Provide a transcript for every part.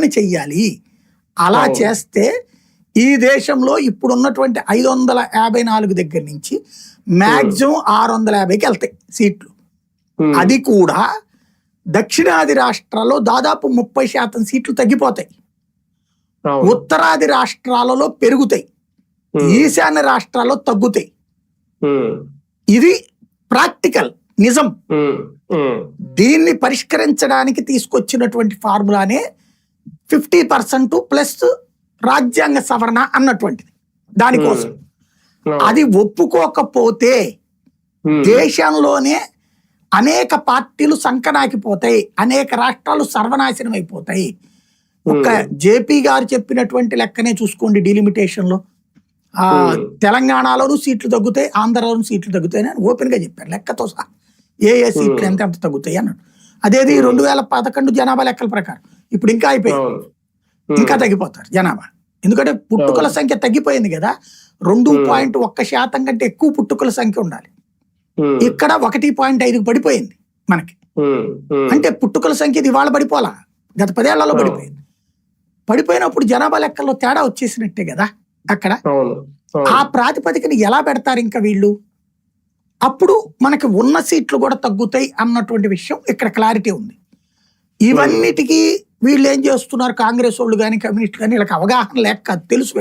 విభజన చెయ్యాలి. అలా చేస్తే ఈ దేశంలో ఇప్పుడున్నటువంటి 554 దగ్గర నుంచి మ్యాక్సిమం 650కి వెళ్తాయి సీట్లు. అది కూడా దక్షిణాది రాష్ట్రాల్లో దాదాపు 30% సీట్లు తగ్గిపోతాయి, ఉత్తరాది రాష్ట్రాలలో పెరుగుతాయి, ఈశాన్య రాష్ట్రాల్లో తగ్గుతాయి. ఇది ప్రాక్టికల్ నిజం. దీన్ని పరిష్కరించడానికి తీసుకొచ్చినటువంటి ఫార్ములానే 50% ప్లస్ రాజ్యాంగ సవరణ అన్నటువంటిది. దానికోసం అది ఒప్పుకోకపోతే దేశంలోనే అనేక పార్టీలు సంకనాకిపోతాయి, అనేక రాష్ట్రాలు సర్వనాశనం అయిపోతాయి. ఒక జేపీ గారు చెప్పినటువంటి లెక్కనే చూసుకోండి, డిలిమిటేషన్ లో తెలంగాణలోనూ సీట్లు తగ్గుతాయి, ఆంధ్రలోనూ సీట్లు తగ్గుతాయి అని ఓపెన్ గా చెప్పారు లెక్కతో సహా. ఏ సీట్లు ఎంత తగ్గుతాయి అన్నాడు. అదేది 2011 జనాభా లెక్కల ప్రకారం ఇప్పుడు ఇంకా అయిపోయింది, ఇంకా తగ్గిపోతారు జనాభా. ఎందుకంటే పుట్టుకల సంఖ్య తగ్గిపోయింది కదా, 2.1% కంటే ఎక్కువ పుట్టుకల సంఖ్య ఉండాలి. ఇక్కడ 1.5 పడిపోయింది మనకి. అంటే పుట్టుకల సంఖ్య ఇవాళ పడిపోలా, గత 10 ఏళ్లలో పడిపోయింది. పడిపోయినప్పుడు జనాభా లెక్కల్లో తేడా వచ్చేసినట్టే కదా అక్కడ. ఆ ప్రాతిపదికని ఎలా పెడతారు ఇంకా వీళ్ళు? అప్పుడు మనకి ఉన్న సీట్లు కూడా తగ్గుతాయి అన్నటువంటి విషయం ఇక్కడ క్లారిటీ ఉంది. ఇవన్నిటికీ వీళ్ళు ఏం చేస్తున్నారు, కాంగ్రెస్ వాళ్ళు కానీ కమ్యూనిస్ట్ కానీ, వీళ్ళకి అవగాహన లేక తెలుసు.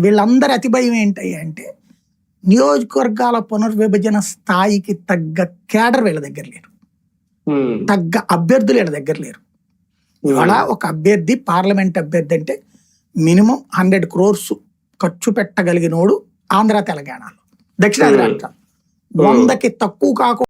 వీళ్ళందరి అతి భయం ఏంటి అంటే నియోజకవర్గాల పునర్విభజన స్థాయికి తగ్గ కేడర్ వీళ్ళ దగ్గర లేరు, తగ్గ అభ్యర్థులు వీళ్ళ దగ్గర లేరు. ఇవాళ ఒక అభ్యర్థి, పార్లమెంట్ అభ్యర్థి అంటే మినిమం 100 crores ఖర్చు పెట్టగలిగినోడు ఆంధ్ర తెలంగాణలో, దక్షిణాది రాష్ట్రాలు 100కి తక్కువ కాకుండా